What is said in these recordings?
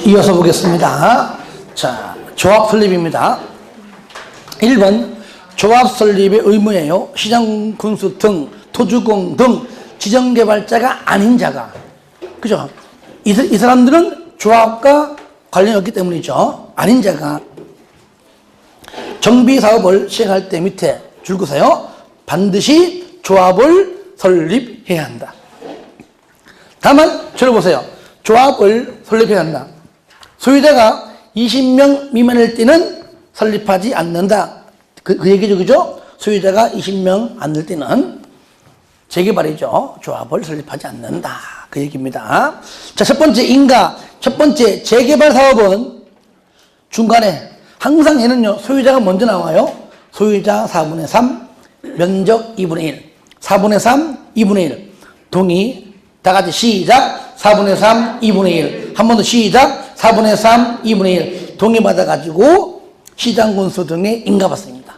이어서 보겠습니다. 자, 조합 설립입니다. 1번 조합 설립의 의무예요. 시장 군수 등 토주공 등 지정개발자가 아닌 자가, 그죠? 이 사람들은 조합과 관련이 없기 때문이죠. 아닌 자가 정비사업을 시행할 때 밑에 줄거서요, 반드시 조합을 설립해야 한다. 다만 저를 보세요. 조합을 설립해야 한다. 소유자가 20명 미만일 때는 설립하지 않는다. 그 얘기죠, 그죠? 소유자가 20명 안 될 때는 재개발이죠. 조합을 설립하지 않는다. 그 얘기입니다. 자, 첫 번째 인가. 첫 번째 재개발 사업은 중간에 항상 얘는요, 소유자가 먼저 나와요. 소유자 4분의 3, 면적 2분의 1. 4분의 3, 2분의 1. 동의. 다 같이 시작. 4분의 3, 2분의 1. 한 번 더 시작. 4분의 3, 2분의 1. 동의받아가지고 시장군수 등에 인가받습니다.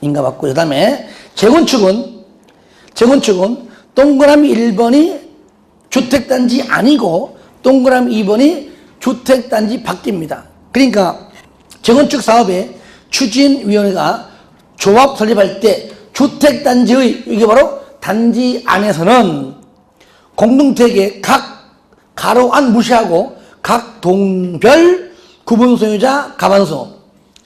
인가받고, 그 다음에 재건축은 동그라미 1번이 주택단지 아니고 동그라미 2번이 주택단지 밖입니다. 그러니까 재건축 사업에 추진위원회가 조합 설립할 때 주택단지의, 이게 바로 단지 안에서는 공동택의 각 가로 안 무시하고 각 동별 구분 소유자 가반수,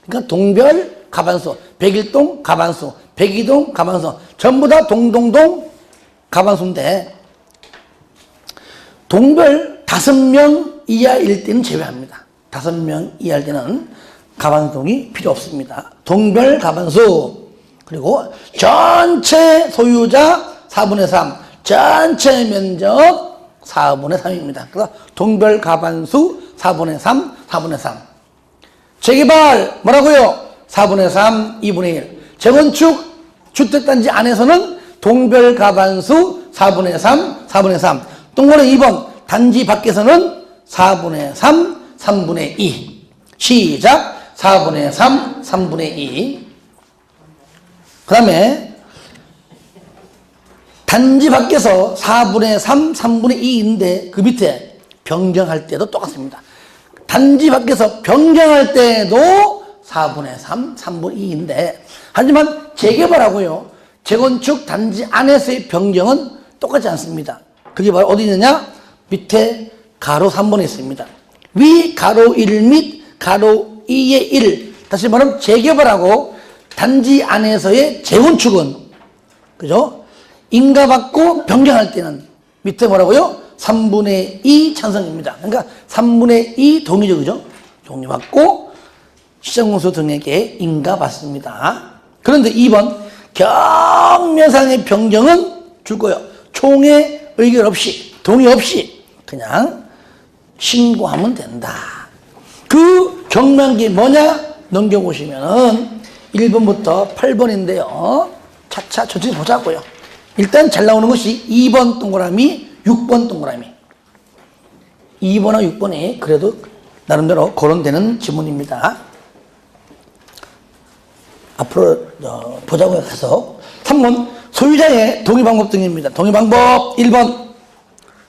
그러니까 동별 가반수, 101동 가반수, 102동 가반수, 전부 다 동동동 가반수인데 동별 5명 이하일 때는 제외합니다. 5명 이하일 때는 가반수동이 필요 없습니다. 동별 가반수, 그리고 전체 소유자 4분의 3, 전체 면적 4분의 3입니다. 그래서 동별 가반수 4분의 3, 4분의 3. 재개발 뭐라고요? 4분의 3, 2분의 1. 재건축 주택단지 안에서는 동별 가반수 4분의 3, 4분의 3. 동그라미 2번 단지 밖에서는 4분의 3, 3분의 2. 시작. 4분의 3, 3분의 2. 그 다음에 단지 밖에서 4분의 3, 3분의 2인데 그 밑에 변경할 때도 똑같습니다. 단지 밖에서 변경할 때도 4분의 3, 3분의 2인데 하지만 재개발하고요, 재건축 단지 안에서의 변경은 똑같지 않습니다. 그게 바로 어디 있느냐? 밑에 가로 3번에 있습니다. 위 가로 1 및 가로 2의 1. 다시 말하면 재개발하고 단지 안에서의 재건축은, 그죠? 인가받고 변경할 때는 밑에 뭐라고요? 3분의 2 찬성입니다. 그러니까 3분의 2 동의죠, 그죠? 동의받고 시장군수 등에게 인가받습니다. 그런데 2번 경매상의 변경은 줄 거예요. 총회 의결 없이, 동의 없이 그냥 신고하면 된다. 그 경매한 뭐냐? 넘겨보시면은 1번부터 8번인데요. 차차 천천히 보자고요. 일단 잘 나오는 것이 2번 동그라미, 6번 동그라미. 2번하고 6번이 그래도 나름대로 거론되는 지문입니다. 앞으로 보자고요. 가서 3번 소유자의 동의 방법 등입니다. 동의 방법 1번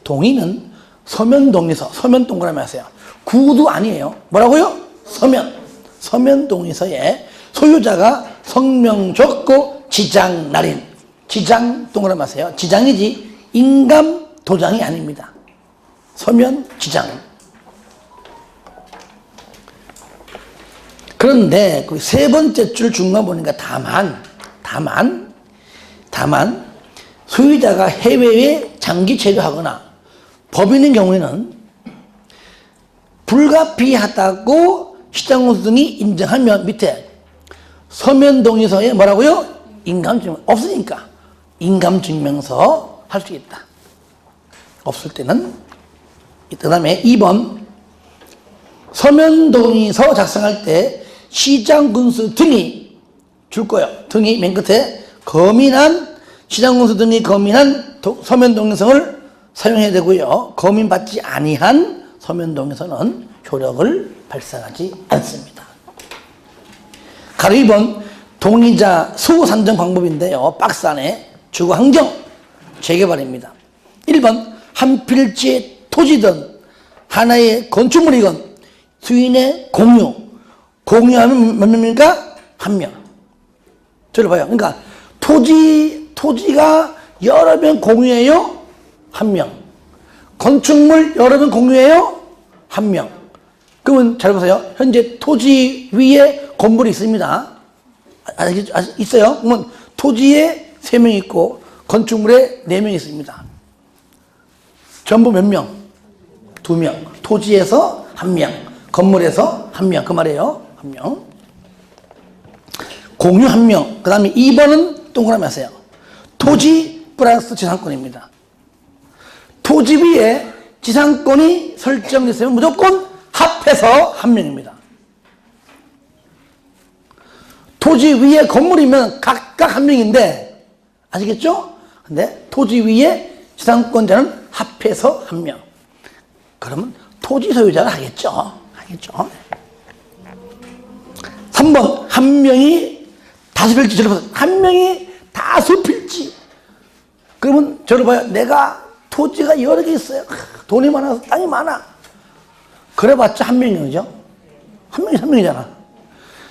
동의는 서면 동의서, 서면 동그라미 하세요. 구도 아니에요. 뭐라고요? 서면 동의서에 소유자가 성명 적고 지장 날인, 지장 동그라미 하세요. 지장이지 인감 도장이 아닙니다. 서면 지장. 그런데 그 세 번째 줄 중간 보니까 다만 소유자가 해외에 장기 체류하거나 법인인 경우에는 불가피하다고 시장군수 등이 인정하면 밑에 서면 동의서에 뭐라고요? 인감증명. 없으니까 인감증명서 할 수 있다. 없을 때는. 그 다음에 2번 서면 동의서 작성할 때 시장군수 등이 줄 거예요. 등이 맨 끝에 시장군수 등이 검인한 서면 동의서를 사용해야 되고요. 검인받지 아니한 서면 동의서는 효력을 발생하지 않습니다. 가로 2번 동의자 수 산정 방법인데요. 박스 안에 주거 환경 재개발입니다. 1번 한 필지의 토지든 하나의 건축물이건 수인의 공유. 공유하면 몇 명입니까? 한 명. 저를 봐요. 그러니까 토지가 여러 명 공유해요? 한 명. 건축물 여러 명 공유해요? 한 명. 그러면 잘 보세요. 현재 토지 위에 건물이 있습니다. 있어요? 그러면 토지에 3명 있고 건축물에 4명 있습니다. 전부 몇 명? 2명. 토지에서 1명, 건물에서 1명. 그 말이에요. 1명. 공유 1명. 그 다음에 2번은 동그라미 하세요. 토지 플러스 지상권입니다. 토지 위에 지상권이 설정됐으면 무조건 합해서 1명입니다. 토지 위에 건물이면 각각 1명인데, 아시겠죠? 근데 토지 위에 지상권자는 합해서 1명. 그러면 토지 소유자가 하겠죠. 3번, 1명이 다수 필지. 저를 보세요. 1명이 다수 필지. 그러면 저를 봐요. 내가 토지가 여러 개 있어요. 돈이 많아서 땅이 많아. 그래봤자 1명이죠. 1명이잖아.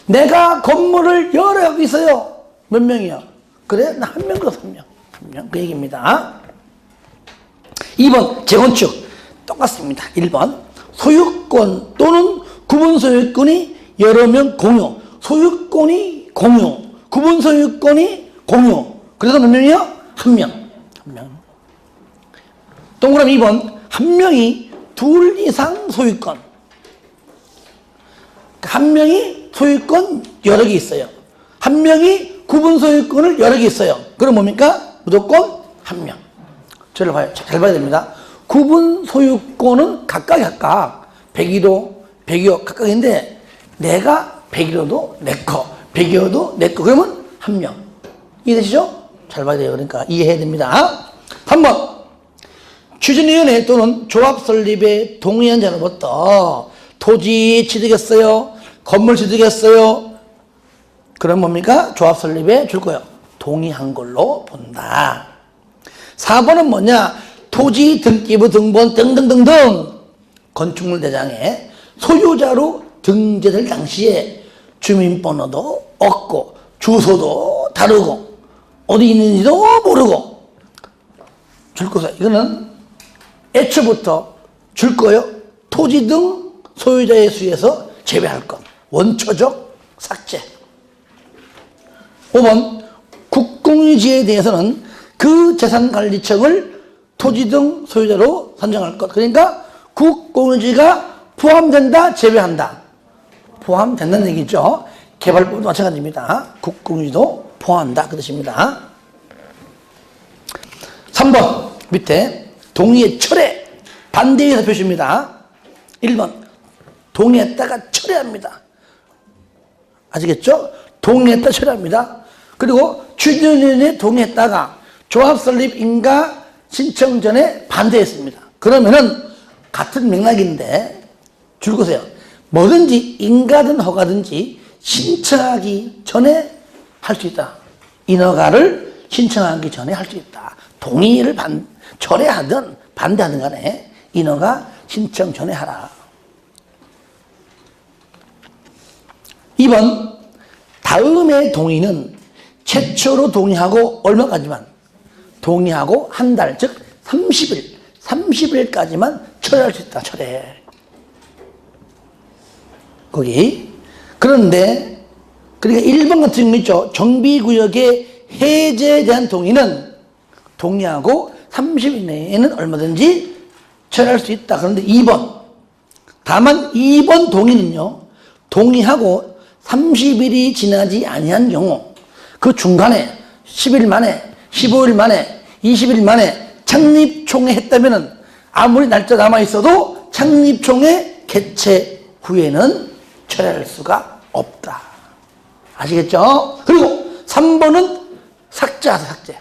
내가 건물을 여러 개 있어요. 몇 명이요? 그래? 나 1명 더 3명. 1명. 그 얘기입니다. 2번, 재건축. 똑같습니다. 1번. 소유권 또는 구분 소유권이 여러 명 공유. 소유권이 공유. 구분 소유권이 공유. 그래서 몇 명이요? 1명. 동그라미 2번. 1명이 2 이상 소유권. 1명이 소유권 여러 개 있어요. 1명이 구분 소유권을 여러 개 있어요. 그럼 뭡니까? 무조건 1명. 저를 봐요. 잘 봐야 됩니다. 구분 소유권은 각각 101호, 102호 각각인데 내가 101호도 내 거, 102호도 내 거. 그러면 1명. 이해되시죠? 잘 봐야 돼요. 그러니까 이해해야 됩니다. 3번. 추진위원회 또는 조합 설립에 동의한 자로부터 토지 취득했어요? 건물 취득했어요? 그럼 뭡니까? 조합 설립에 줄 거예요. 동의한 걸로 본다. 4번은 뭐냐? 토지 등기부 등본 등등등등 건축물 대장에 소유자로 등재될 당시에 주민번호도 없고 주소도 다르고 어디 있는지도 모르고 줄 거예요. 이거는 애초부터 줄 거예요. 토지 등 소유자의 수에서 제외할 것. 원초적 삭제. 5번 국공유지에 대해서는 그 재산관리청을 토지 등 소유자로 선정할 것. 그러니까 국공유지가 포함된다, 제외한다. 포함된다는 얘기죠. 개발법도 마찬가지입니다. 국공유지도 포함한다 그 뜻입니다. 3번 밑에 동의의 철회, 반대에서 표시입니다. 1번 동의했다가 철회합니다. 아시겠죠? 동의했다 철회합니다. 그리고 추진위원회에 동의했다가 조합 설립 인가 신청 전에 반대했습니다. 그러면은 같은 맥락인데 줄거세요. 뭐든지 인가든 허가든지 신청하기 전에 할 수 있다. 인허가를 신청하기 전에 할 수 있다. 동의를 철회하든 반대하든 간에 인허가 신청 전에 하라. 2번 다음의 동의는 최초로 동의하고 얼마까지만? 동의하고 한 달, 즉 30일까지만 철회할 수 있다. 철회. 거기. 그런데 그러니까 1번 같은 경우 있죠. 정비구역의 해제에 대한 동의는 동의하고 30일 내에는 얼마든지 철회할 수 있다. 그런데 2번. 다만 2번 동의는요. 동의하고 30일이 지나지 아니한 경우 그 중간에 10일 만에 15일 만에 20일 만에 창립총회 했다면은 아무리 날짜 남아있어도 창립총회 개최 후에는 철회할 수가 없다. 아시겠죠? 그리고 3번은 삭제하세요. 삭제.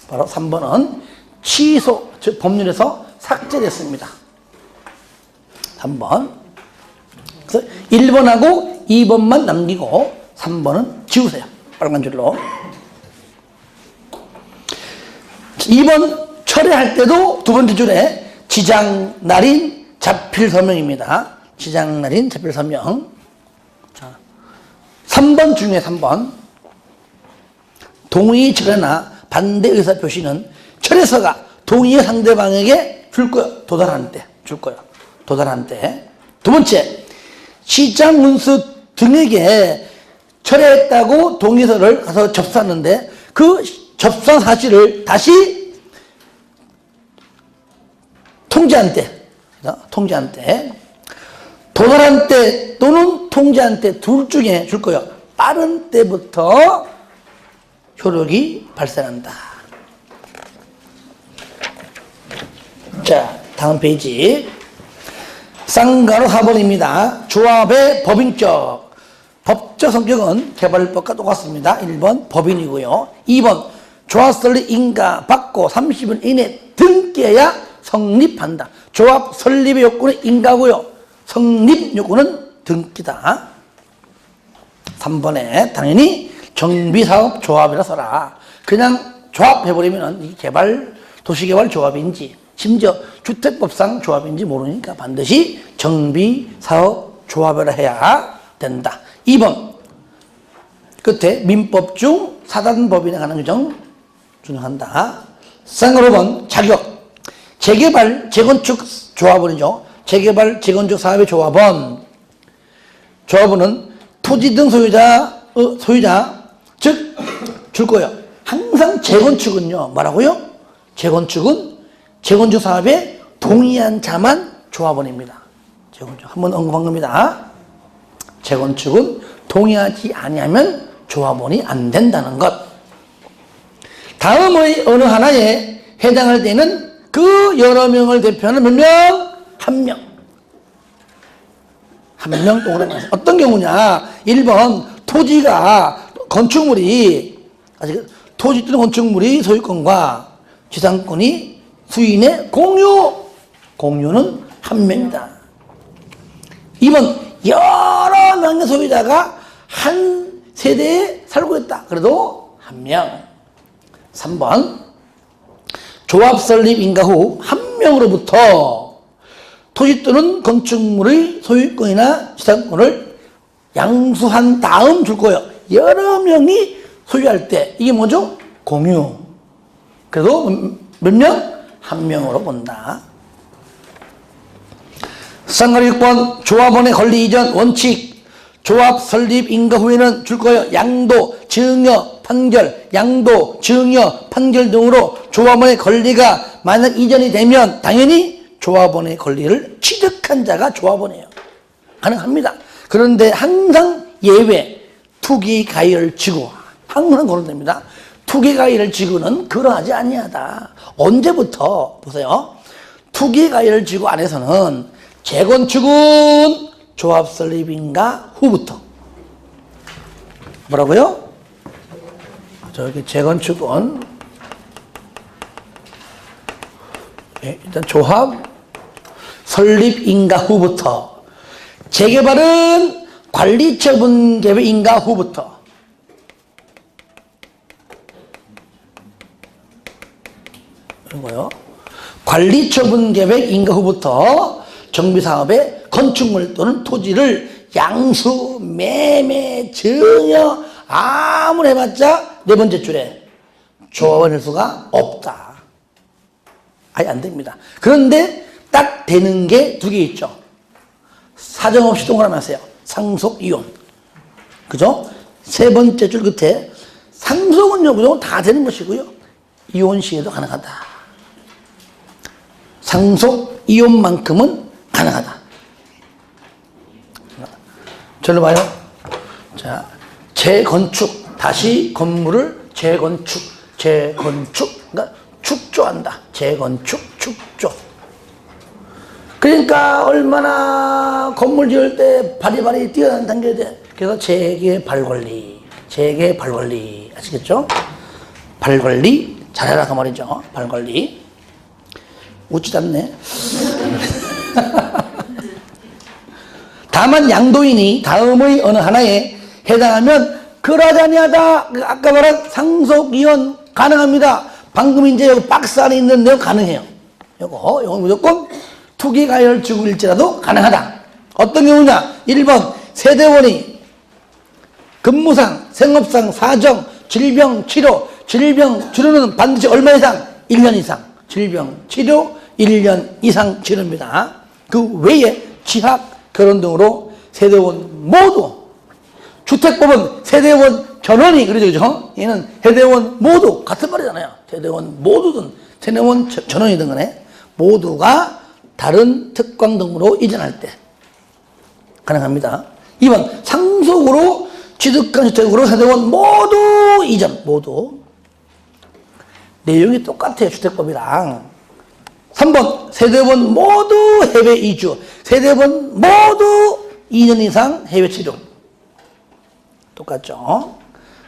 바로 3번은 취소, 즉 법률에서 삭제됐습니다. 3번. 그래서 1번하고 2번만 남기고 3번은 지우세요. 빨간 줄로. 2번 철회할 때도 두 번째 줄에 지장, 날인, 자필 서명입니다. 지장날인 자필 서명. 자, 3번 중에 3번. 동의 철회나 반대 의사 표시는 철회서가 동의의 상대방에게 줄 거요. 도달하는 때. 줄 거요. 도달하는 때. 두 번째, 시장 문서 등에게 철회했다고 동의서를 가서 접수하는데 그 접수한 사실을 다시 통지한 때, 도달한 때 또는 통지한 때 둘 중에 줄 거예요. 빠른 때부터 효력이 발생한다. 자, 다음 페이지. 쌍가로 4번입니다. 조합의 법인격. 법적 성격은 개발법과 똑같습니다. 1번 법인이고요. 2번 조합 설립 인가 받고 30일 이내 등기해야 성립한다. 조합 설립의 요건은 인가고요. 성립 요건은 등기다. 3번에 당연히 정비사업 조합이라 써라. 그냥 조합해버리면 이 도시개발 조합인지 심지어 주택법상 조합인지 모르니까 반드시 정비사업 조합이라 해야 된다. 2번 끝에 민법 중 사단법인에 관한 규정 준용한다. 쌍으로 5번 자격. 재개발 재건축 조합원이죠. 재개발 재건축 사업의 조합원. 조합원은 토지 등 소유자 즉 줄 거예요. 항상 재건축은요 뭐라고요? 재건축은 재건축 사업에 동의한 자만 조합원입니다. 재건축 한번 언급한 겁니다. 재건축은 동의하지 아니하면 조합원이 안 된다는 것. 다음의 어느 하나에 해당할 때는 그 여러 명을 대표하는 몇 명? 한 명. 한 명 동그라미. 어떤 경우냐? 1번 토지가 건축물이 토지 또는 건축물이 소유권과 지상권이 수인의 공유는 한 명이다. 2번 여러 명의 소유자가 한 세대에 살고 있다. 그래도 한 명. 3번 조합 설립 인가 후 한 명으로부터 토지 또는 건축물의 소유권이나 지상권을 양수한 다음 줄 거예요. 여러 명이 소유할 때 이게 뭐죠? 공유. 그래도 몇 명? 한 명으로 본다. 쌍가리 6번 조합원의 권리 이전 원칙. 조합 설립 인가 후에는 줄 거예요. 양도, 증여, 판결, 양도, 증여, 판결 등으로 조합원의 권리가 만약 이전이 되면 당연히 조합원의 권리를 취득한 자가 조합원이에요. 가능합니다. 그런데 항상 예외, 투기 가의를 지고 항상 거론됩니다. 투기 가의를 지고는 그러하지 아니하다. 언제부터 보세요. 투기 가의를 지고 안에서는 재건축은 조합 설립인가 후부터. 뭐라고요? 저기 재건축은 일단 조합 설립인가 후부터. 재개발은 관리처분 계획인가 후부터. 이거요. 관리처분 계획인가 후부터 정비사업에 건축물 또는 토지를 양수, 매매, 증여 아무리 해봤자 네 번째 줄에 조합원일 수가 없다. 아예 안 됩니다. 그런데 딱 되는 게 두 개 있죠. 사정없이 동그라미 하세요. 상속, 이혼. 그죠? 세 번째 줄 끝에 상속은요, 무조건 다 되는 것이고요. 이혼 시에도 가능하다. 상속, 이혼만큼은 가능하다. 절로 봐요. 자, 재건축. 다시 건물을 재건축. 그러니까 축조한다. 재건축, 축조. 그러니까 얼마나 건물 지을 때 바리바리 뛰어난 단계야 돼. 그래서 재개발관리. 아시겠죠? 발관리 잘해라 그 말이죠. 발관리. 웃지도 않네. 다만 양도인이 다음의 어느 하나에 해당하면 그러하지 아니하다. 아까 말한 상속, 이혼 가능합니다. 방금 이제 여기 박스 안에 있는 내용 가능해요. 요거 무조건 투기 가열 지구일지라도 가능하다. 어떤 경우냐? 1번 세대원이 근무상, 생업상, 사정, 질병, 치료, 질병 치료는 반드시 얼마 이상? 1년 이상. 질병, 치료 1년 이상 치료입니다. 그 외에 취학, 결혼 등으로 세대원 모두, 주택법은 세대원 전원이 그러죠, 그죠? 얘는 세대원 모두 같은 말이잖아요. 세대원 모두든 세대원 전원이든 간에 모두가 다른 특광 등으로 이전할 때 가능합니다. 2번 상속으로 취득한 주택으로 세대원 모두 이전, 모두. 내용이 똑같아요, 주택법이랑. 3번 세대원 모두 해외 이주, 세대원 모두 2년 이상 해외 치료. 똑같죠.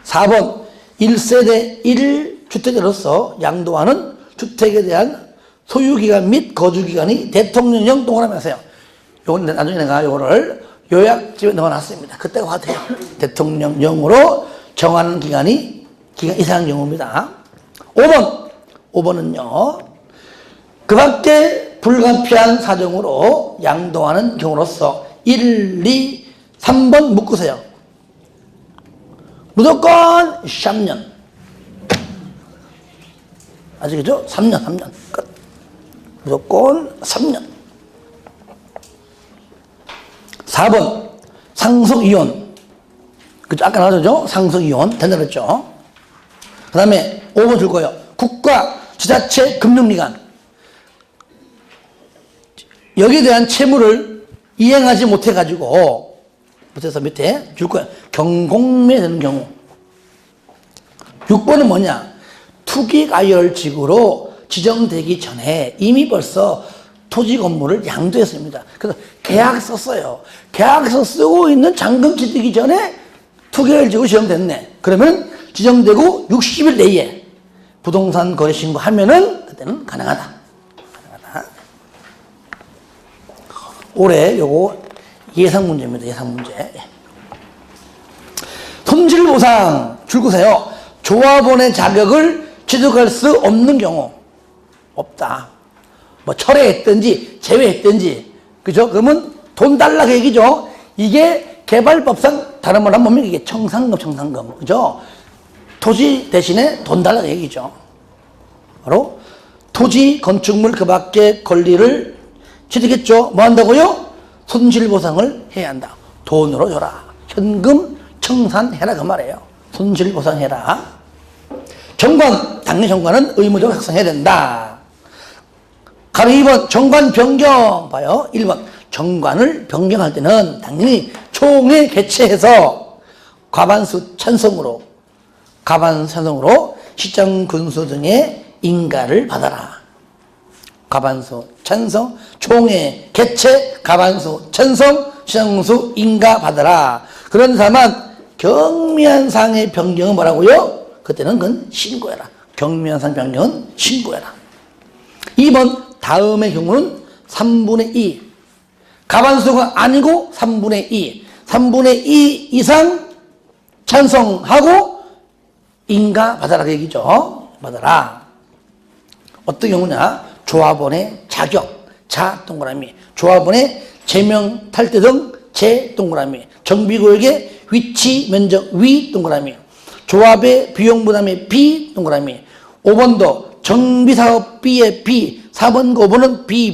4번 1세대 1주택자로서 양도하는 주택에 대한 소유기간 및 거주기간이 대통령령 동그라미 하세요. 요건 나중에 내가 요거를 요약집에 넣어놨습니다. 그때가 같아요. 대통령령으로 정하는 기간 이상 경우입니다. 5번은요. 그 밖에 불가피한 사정으로 양도하는 경우로서 1, 2, 3번 묶으세요. 무조건 3년. 아시겠죠? 3년 끝. 무조건 3년. 4번 상속이혼. 그죠? 아까 나왔죠? 상속이혼 된다 그랬죠? 그 다음에 5번 줄 거예요. 국가, 지자체, 금융기관. 여기에 대한 채무를 이행하지 못해가지고, 못해서 밑에 줄 거예요. 경공매 되는 경우. 6번은 뭐냐? 투기가열지구로 지정되기 전에 이미 벌써 토지 건물을 양도했습니다. 그래서 계약서 써요. 계약서 쓰고 있는 잔금 취득이 전에 투기가열지구 지정됐네. 그러면 지정되고 60일 내에 부동산 거래 신고하면은 그때는 가능하다. 올해 요거 예상 문제입니다. 예상 문제. 손실보상 줄거세요. 조합원의 자격을 취득할 수 없는 경우. 없다. 뭐 철회했든지 제외했든지. 그죠? 그러면 돈 달라 그 얘기죠. 이게 개발법상 다른 말 한번 보면 이게 청산금. 그죠? 토지 대신에 돈 달라 그 얘기죠. 바로 토지, 건축물 그 밖의 권리를 취득했죠. 뭐 한다고요? 손실보상을 해야 한다. 돈으로 줘라. 현금 청산해라 그 말이에요. 손실보상해라. 정관, 당연히 정관은 의무적으로 작성해야 된다. 가로 2번 정관 변경 봐요. 1번 정관을 변경할 때는 당연히 총회 개최해서 과반수 찬성으로 시장 군수 등의 인가를 받아라. 과반수 찬성, 총회 개최, 과반수 찬성, 시장군수 인가 받아라. 그런 다만 경미한 상의 변경은 뭐라고요? 그때는 그건 신고해라. 경미한 상 변경은 신고해라. 2번 다음의 경우는 3분의 2. 과반수가 아니고 3분의 2. 3분의 2 이상 찬성하고 인가 받아라 그 얘기죠. 받아라. 어떤 경우냐? 조합원의 자격, 자 동그라미. 조합원의 제명 탈퇴 등 제 동그라미. 정비구역의 위치 면적 위 동그라미. 조합의 비용 부담의 비 동그라미. 5번도 정비사업비의 비. 4번, 5번은 비.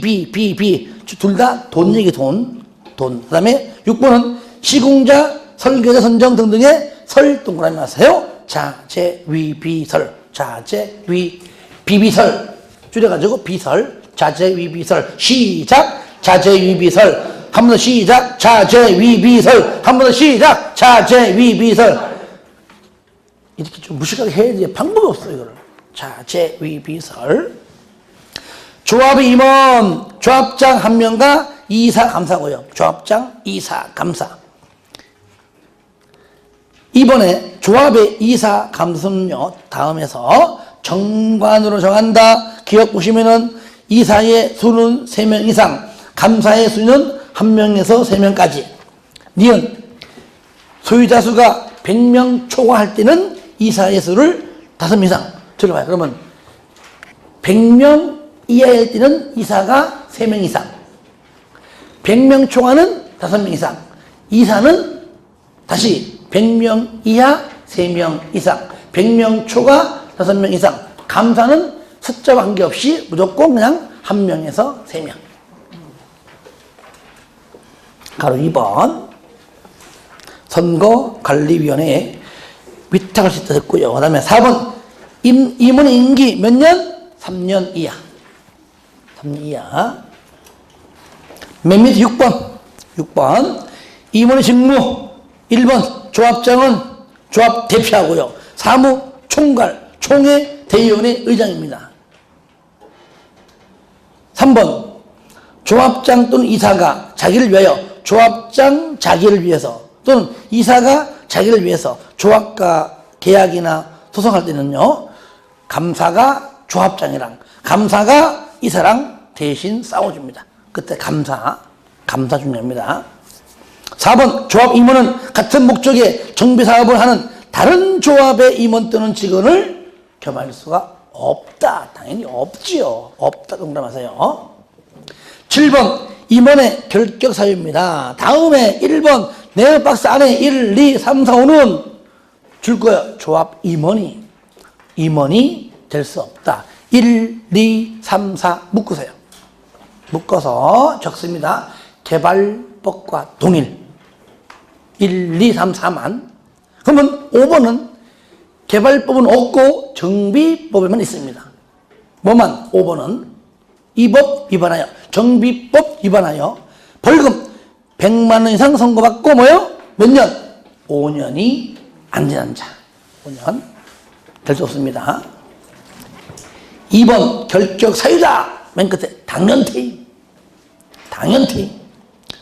둘 다 돈 얘기 돈. 그 다음에 6번은 시공자, 설계자 선정 등등의 설 동그라미 하세요. 자재, 위, 비설. 자재, 위, 비비설. 줄여가지고 비설. 자재, 위, 비설. 시작. 자재, 위, 비설. 한 번 더 시작. 자재, 위, 비설. 한 번 더 시작. 자재, 위, 비설. 이렇게 좀 무식하게 해야 돼. 방법이 없어, 이거를. 자재, 위, 비설. 조합의 임원, 조합장 한 명과 이사, 감사고요. 조합장, 이사, 감사. 이번에 조합의 이사, 감사는요, 다음에서 정관으로 정한다. 기억 보시면은 이사의 수는 3명 이상, 감사의 수는 1명에서 3명까지. 니은 소유자 수가 100명 초과할 때는 이사의 수를 5명 이상. 들어봐요. 그러면 100명 이하일 때는 이사가 3명 이상. 100명 초과는 5명 이상. 이사는 다시 100명 이하 3명 이상. 100명 초과 5명 이상. 감사는 숫자와 관계없이 무조건 그냥 1명에서 3명. 가로 2번. 선거관리위원회에 위탁할 수 있다 했고요. 그 다음에 4번. 임원의 임기 몇 년? 3년 이하. 3년 이하. 맨 밑에 6번. 임원의 직무. 1번. 조합장은 조합 대표하고요. 사무 총괄, 총회 대의원의 의장입니다. 3번. 조합장 또는 이사가 자기를 위하여, 조합장 자기를 위해서 또는 이사가 자기를 위해서 조합과 계약이나 소송할 때는요, 감사가 조합장이랑 감사가 이사랑 대신 싸워줍니다. 그때 감사 중요합니다. 4번. 조합 임원은 같은 목적의 정비사업을 하는 다른 조합의 임원 또는 직원을 겸할 수가 없다. 당연히 없지요. 없다. 동감하세요. 7번. 임원의 결격 사유입니다. 다음에 1번 내 박스 안에 1, 2, 3, 4, 5는 줄 거예요. 조합 임원이 될 수 없다. 1, 2, 3, 4 묶으세요. 묶어서 적습니다. 개발법과 동일. 1, 2, 3, 4만. 그러면 5번은 개발법은 없고 정비법에만 있습니다. 뭐만? 5번은 이 법 위반하여, 정비법 위반하여 벌금 100만 원 이상 선고받고 뭐요? 몇 년? 5년이 안 지난 자. 5년 될 수 없습니다. 2번 결격 사유다. 맨 끝에 당연 퇴임.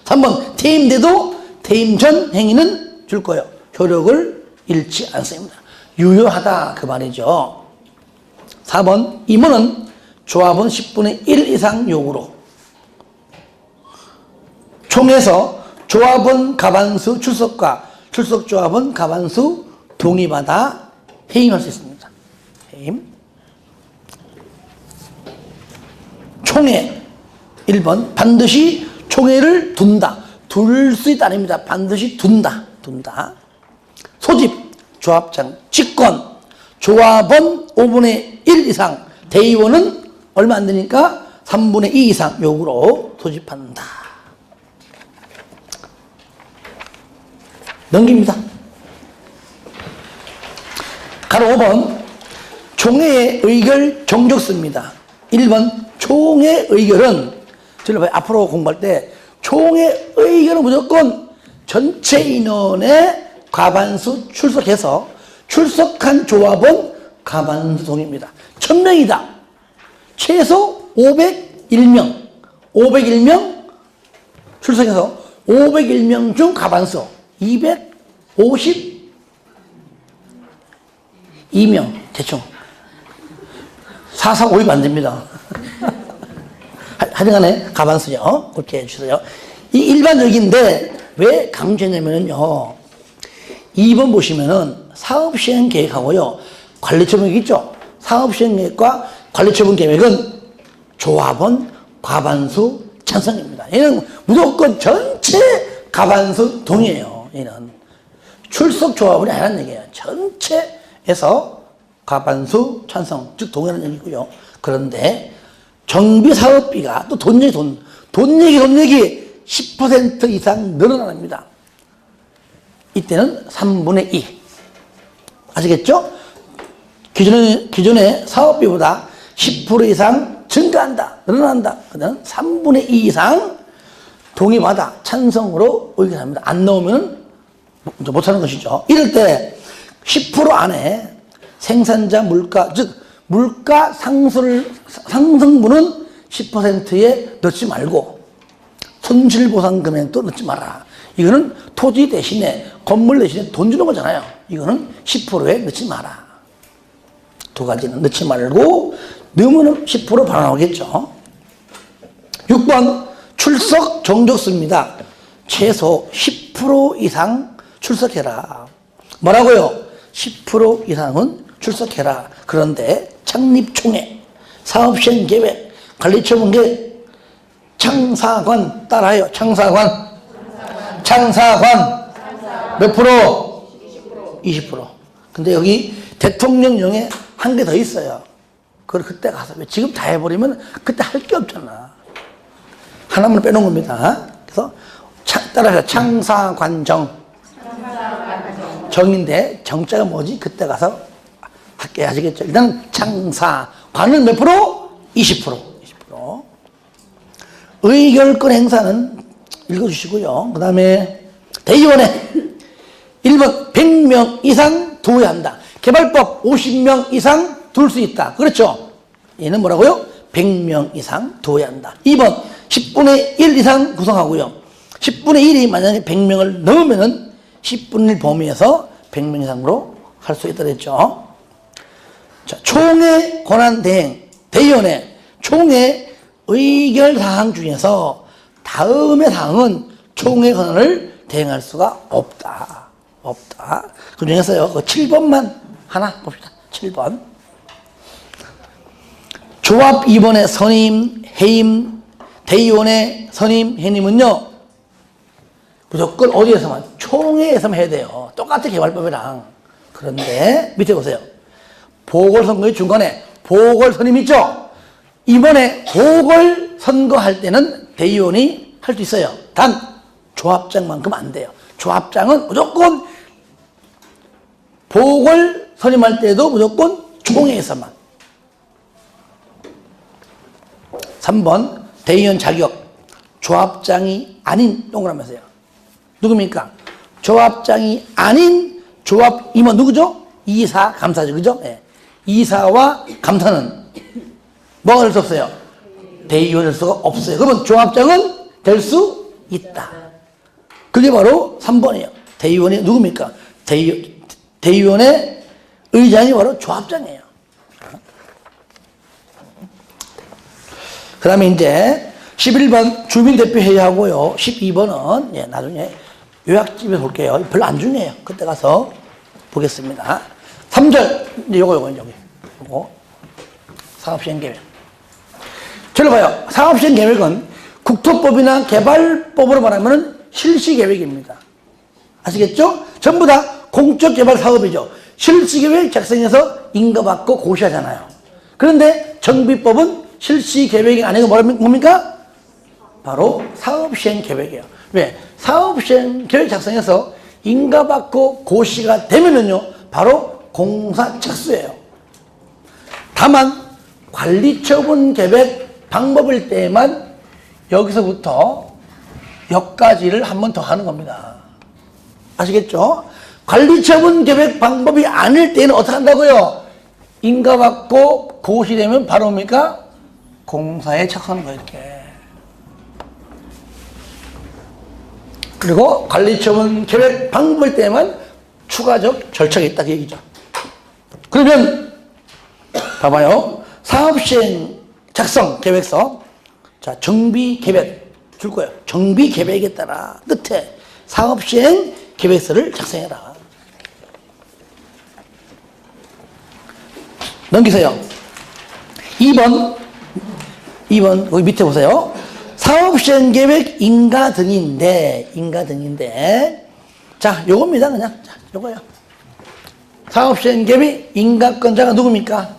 3번 퇴임돼도 퇴임 전 행위는 줄 거예요. 효력을 잃지 않습니다. 유효하다 그 말이죠. 4번 임원은 조합원 10분의 1 이상 요구로 총에서 조합원 과반수 출석과 출석 조합원 과반수 동의받아 해임할 수 있습니다. 해임. 총회 1번 반드시 총회를 둔다. 둘 수 있다 아닙니다. 반드시 둔다. 소집 조합장 직권 조합원 5분의 1 이상 대의원은 얼마 안 되니까 3분의 2 이상 요구로 소집한다. 넘깁니다. 가로 5번 총회의 의결 정족수입니다. 1번 총회 의결은 저를 앞으로 공부할 때 총회 의결은 무조건 전체 인원의 과반수 출석해서 출석한 조합원 과반수 동의입니다. 1000명이다. 최소 501명 출석해서 501명 중 과반수 252명 대충 445입 안 됩니다. 하여간에 과반수요. 그렇게 해주세요. 이 일반적인데 왜 강조했냐면요. 2번 보시면은 사업시행 계획하고요. 관리처분 있죠. 사업시행계획과 관리처분 계획은 조합원 과반수 찬성입니다. 얘는 무조건 전체 과반수 동의해요. 얘는 출석 조합원이 아니라는 얘기예요. 전체에서 과반수 찬성, 즉 동의하는 얘기고요. 그런데 정비사업비가 또 돈 얘기 10% 이상 늘어납니다. 이때는 3분의 2. 아시겠죠? 기존의 사업비보다 10% 이상 증가한다, 늘어난다. 그다음 3분의 2 이상 동의받아 찬성으로 의결합니다. 안 나오면 못하는 것이죠. 이럴 때 10% 안에 생산자 물가, 즉 물가 상승분은 10%에 넣지 말고 손실보상 금액도 넣지 마라. 이거는 토지 대신에 건물 대신에 돈 주는 거잖아요. 이거는 10%에 넣지 마라. 두 가지는 넣지 말고 넣으면 10% 바로 나오겠죠. 6번 출석 정족수입니다. 최소 10% 이상 출석해라. 뭐라고요? 10% 이상은 출석해라. 그런데 창립총회, 사업시행계획, 관리처분계획, 창사관 따라해요. 창사관. 창사관 몇 프로? 20%. 근데 여기 대통령령에 한 개 더 있어요. 그걸 그때 가서 왜 지금 다 해버리면 그때 할 게 없잖아. 하나만 빼놓은 겁니다. 그래서 따라서 창사관정. 정인데 정자가 뭐지? 그때 가서 할게 아시겠죠? 일단 창사관은 몇 프로? 20%. 20%. 의결권 행사는 읽어주시고요. 그 다음에 대의원회 1번 100명 이상 두어야 한다. 개발법 50명 이상 둘 수 있다. 그렇죠? 얘는 뭐라고요? 100명 이상 두어야 한다. 2번 10분의 1 이상 구성하고요. 10분의 1이 만약에 100명을 넘으면은 10분의 1 범위에서 100명 이상으로 할 수 있다 그랬죠. 자, 총회 권한 대행, 대의원회, 총회 의결 사항 중에서 다음의 사항은 총회 권한을 대행할 수가 없다. 없다. 그 중에서요, 그 7번만 하나 봅시다. 7번. 조합 2번의 선임, 해임, 대의원의 선임, 해임은요, 무조건 어디에서만? 총회에서만 해야 돼요. 똑같아, 개발법이랑. 그런데, 밑에 보세요. 보궐선거의 중간에 보궐선임 있죠? 이번에 보궐선거할 때는 대의원이 할 수 있어요. 단, 조합장만큼 안 돼요. 조합장은 무조건 보궐선임할 때도 무조건 총회에서만. 3번, 대의원 자격. 조합장이 아닌 동그라미세요. 누굽니까? 조합장이 아닌 조합 임원 누구죠? 이사, 감사죠. 그죠? 네. 이사와 감사는 뭐가 될 수 없어요? 대의원 될 수가 없어요. 그러면 조합장은 될 수 있다. 그게 바로 3번이에요. 대의원이 누굽니까? 대의원의 의장이 바로 조합장이에요. 그 다음에 이제 11번 주민대표회의 하고요. 12번은 예, 나중에 요약집에 볼게요. 별로 안 중요해요. 그때 가서 보겠습니다. 3절, 요거, 사업시행계획. 저를 봐요. 사업시행계획은 국토법이나 개발법으로 말하면 실시계획입니다. 아시겠죠? 전부 다 공적개발 사업이죠. 실시계획 작성해서 인가받고 고시하잖아요. 그런데 정비법은 실시계획이 아니고 뭡니까? 바로 사업시행계획이에요. 왜? 사업시행계획 작성해서 인가받고 고시가 되면은요, 바로 공사 착수예요. 다만 관리처분 계획 방법일 때만 여기서부터 여기까지를 한 번 더 하는 겁니다. 아시겠죠? 관리처분 계획 방법이 아닐 때는 어떻게 한다고요? 인가받고 고시되면 바로 뭡니까? 공사에 착수하는 거예요, 이렇게. 그리고 관리처분 계획 방법일 때만 추가적 절차가 있다, 그 얘기죠. 그러면, 봐봐요. 사업시행 작성 계획서. 자, 정비 계획 줄 거예요. 정비 계획에 따라 끝에 사업시행 계획서를 작성해라. 넘기세요. 2번, 여기 밑에 보세요. 사업시행 계획 인가 등인데, 자, 요겁니다, 그냥. 자, 요거요. 사업시행 계획 인가권자가 누굽니까?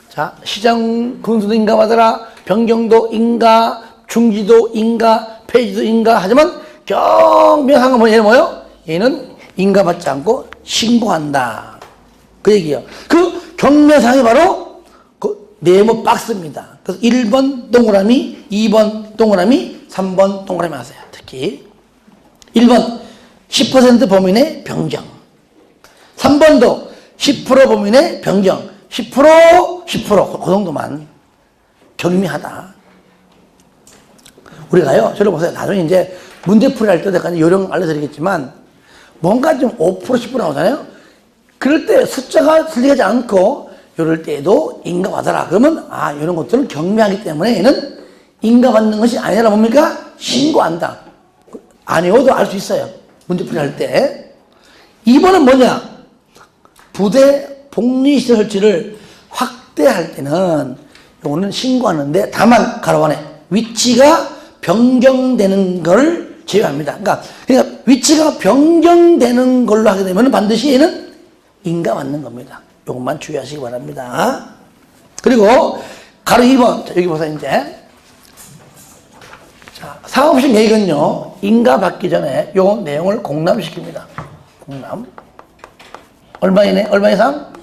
자, 시장 군수도 인가받아라, 변경도 인가, 중지도 인가, 폐지도 인가 하지만 경명한 건 얘는 뭐예요? 얘는 인가받지 않고 신고한다. 그 얘기예요. 그 경매사항이 바로 그 네모 박스입니다. 그래서 1번 동그라미, 2번 동그라미, 3번 동그라미 하세요. 특히 1번 10% 범위 내 변경, 3번도 10% 범위 내 변경, 10%, 그 정도만 경미하다. 우리가요, 저를 보세요. 나중에 이제 문제풀이 할 때까지 요령 알려드리겠지만, 뭔가 좀 5%, 10% 나오잖아요? 그럴 때 숫자가 틀리지 않고, 이럴 때에도 인가받아라. 그러면, 아, 이런 것들은 경미하기 때문에 얘는 인가받는 것이 아니라 뭡니까? 신고한다. 아니어도 알 수 있어요. 문제풀이 할 때. 2번은 뭐냐? 부대 복리시설 설치를 확대할 때는, 요거는 신고하는데, 다만, 가로 안에 위치가 변경되는 걸 제외합니다. 그러니까 위치가 변경되는 걸로 하게 되면 반드시 얘는 인가 맞는 겁니다. 이것만 주의하시기 바랍니다. 그리고 가로 2번. 자, 여기 보세요, 이제. 자, 사업식 계획은요, 인가 받기 전에 요 내용을 공람시킵니다. 공람. 얼마 이상?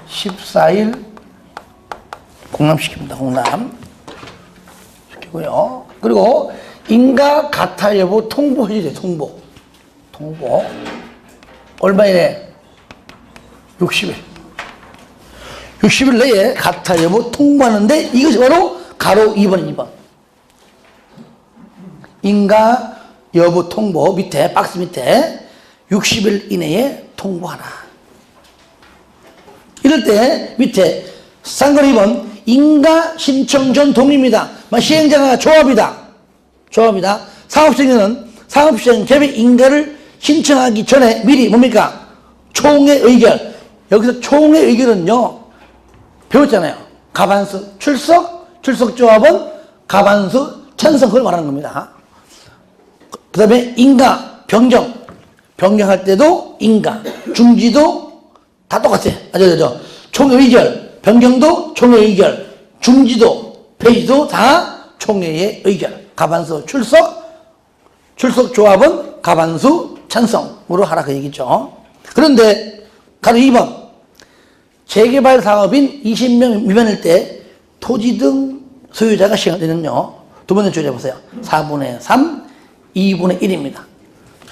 14일 공람시킵니다. 공람. 시키고요. 그리고 인가 가타 여부 통보해야 돼, 통보. 얼마 이내? 60일. 60일 내에 가타 여부 통보하는데 이것이 바로 가로 2번. 인가 여부 통보 밑에, 박스 밑에 60일 이내에 통보하라. 이럴 때 밑에 쌍거리 2번 인가 신청 전 동의입니다. 시행자가 조합이다. 사업시행은 사업시행 계획 인가를 신청하기 전에 미리 뭡니까? 총회 의결. 여기서 총회 의결은요, 배웠잖아요. 가반수 출석 조합은 가반수 찬성, 그걸 말하는 겁니다. 그 다음에 인가 변경할 때도 인가 중지도 다 똑같아요. 총회 의결, 변경도 총회 의결, 중지도 폐지도 다 총회의 의결. 가반수 출석 조합은 가반수 찬성으로 하라 그 얘기죠. 그런데 가로 2번 재개발 사업인 20명 미만일 때 토지 등 소유자가 시행할 때는요, 두 번째 줄여 보세요. 4분의 3, 2분의 1입니다.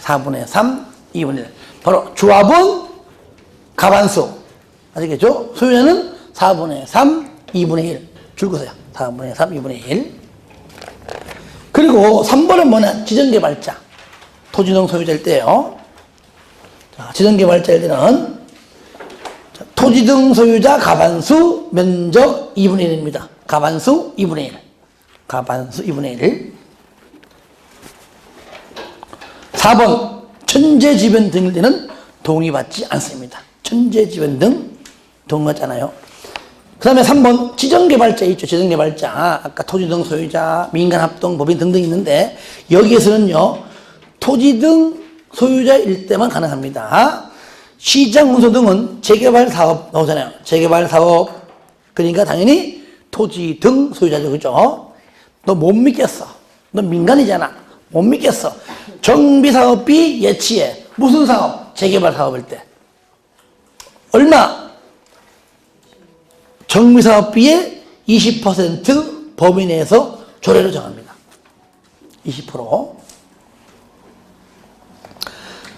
4분의 3, 2분의 1. 바로 조합은 가반수. 아시겠죠? 소유자는 4분의 3, 2분의 1. 줄거세요. 4분의 3, 2분의 1. 그리고 3번은 뭐냐? 지정개발자. 토지 등 소유자일 때요. 자, 지정개발자일 때는 토지 등 소유자 가반수 면적 2분의 1입니다. 가반수 2분의 1. 가반수 2분의 1. 4번 천재지변 등일 때는 동의받지 않습니다. 천재지변 등 동의하잖아요. 그 다음에 3번 지정개발자 있죠. 지정개발자. 아까 토지 등 소유자, 민간합동, 법인 등등 있는데 여기에서는요, 토지 등 소유자일 때만 가능합니다. 시장 운소 등은 재개발 사업 나오잖아요. 재개발 사업. 그러니까 당연히 토지 등 소유자죠. 그죠? 너 못 믿겠어. 너 민간이잖아. 못 믿겠어. 정비사업비 예치해. 무슨 사업? 재개발 사업일 때. 얼마? 정비사업비의 20% 범위 내에서 조례로 정합니다. 20%.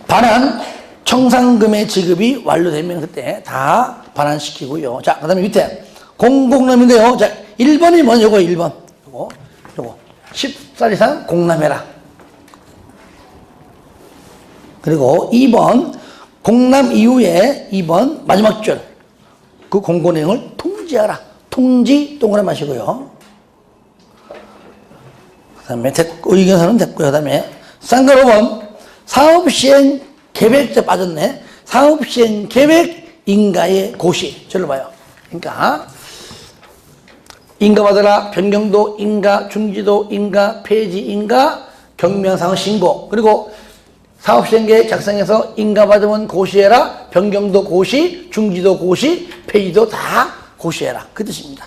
반환 청산금의 지급이 완료되면 그때 다 반환시키고요. 자, 그 다음에 밑에 공공남인데요. 자, 1번이 뭐냐? 요거 1번. 요거. 10살 이상 공남해라. 그리고 2번 공남 이후에 2번 마지막 줄. 그 공고 내용을 통지하라. 통지 동그라미 마시고요. 그 다음에 의견서는 됐고요. 그 다음에 쌍거 5번 사업시행 계획자 빠졌네. 사업시행 계획 인가의 고시. 절로 봐요. 그러니까 인가받아라. 변경도 인가, 중지도 인가, 폐지 인가, 경면상의 신고. 그리고 사업시행계획 작성해서 인가받으면 고시해라. 변경도 고시, 중지도 고시, 폐지도 다 고시해라. 그 뜻입니다.